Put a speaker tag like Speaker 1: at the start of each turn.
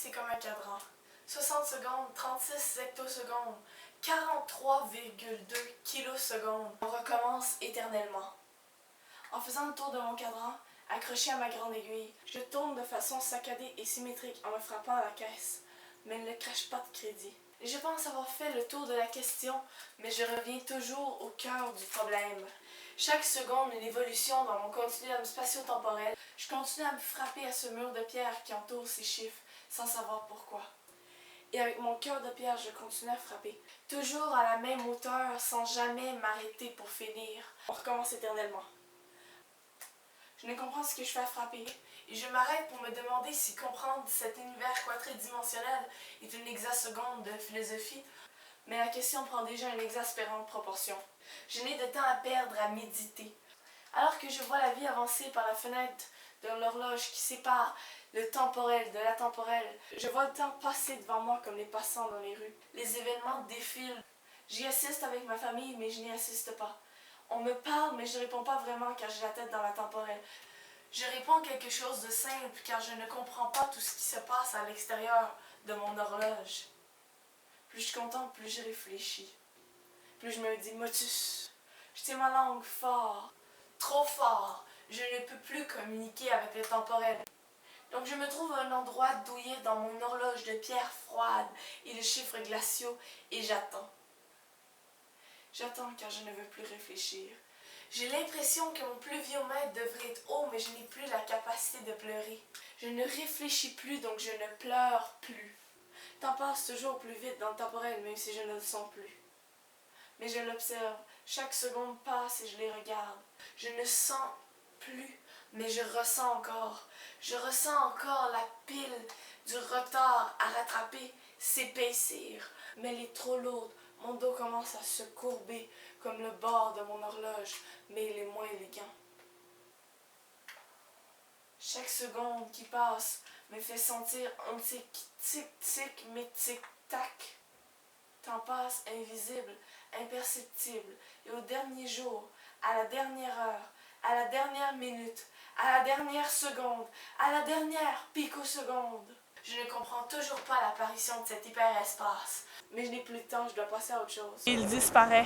Speaker 1: c'est comme un cadran. 60 secondes, 36 hectosecondes, 43,2 kilosecondes. On recommence éternellement. En faisant le tour de mon cadran, accroché à ma grande aiguille, je tourne de façon saccadée et symétrique en me frappant à la caisse, mais ne crache pas de crédit. Je pense avoir fait le tour de la question, mais je reviens toujours au cœur du problème. Chaque seconde, une évolution dans mon continuum spatio-temporel, je continue à me frapper à ce mur de pierre qui entoure ces chiffres, sans savoir pourquoi. Et avec mon cœur de pierre, je continue à frapper. Toujours à la même hauteur, sans jamais m'arrêter pour finir. On recommence éternellement. Je ne comprends ce que je fais à frapper, et je m'arrête pour me demander si comprendre cet univers quadridimensionnel est une hexaseconde de philosophie, mais la question prend déjà une exaspérante proportion. Je n'ai de temps à perdre à méditer. Alors que je vois la vie avancer par la fenêtre de l'horloge qui sépare le temporel de l'atemporel, je vois le temps passer devant moi comme les passants dans les rues. Les événements défilent. J'y assiste avec ma famille, mais je n'y assiste pas. On me parle, mais je ne réponds pas vraiment car j'ai la tête dans la temporelle. Je réponds quelque chose de simple car je ne comprends pas tout ce qui se passe à l'extérieur de mon horloge. Plus je contemple, plus je réfléchis. Plus je me dis, motus, je tiens ma langue fort, trop fort. Je ne peux plus communiquer avec le temporel. Donc je me trouve à un endroit douillet dans mon horloge de pierre froide et de chiffres glaciaux et j'attends. J'attends car je ne veux plus réfléchir. J'ai l'impression que mon pluviomètre devrait être haut, mais je n'ai plus la capacité de pleurer. Je ne réfléchis plus, donc je ne pleure plus. Le temps passe toujours plus vite dans le temporel, même si je ne le sens plus. Mais je l'observe. Chaque seconde passe et je les regarde. Je ne sens plus, mais je ressens encore. Je ressens encore la pile du retard à rattraper s'épaissir, mais elle est trop lourde. Mon dos commence à se courber comme le bord de mon horloge, mais il est moins élégant. Chaque seconde qui passe me fait sentir un tic-tic, mais tic-tac. Temps passe invisible, imperceptible, et au dernier jour, à la dernière heure, à la dernière minute, à la dernière seconde, à la dernière picoseconde. Je ne comprends toujours pas l'apparition de cet hyperespace, mais je n'ai plus de temps, je dois passer à autre chose.
Speaker 2: Il disparaît.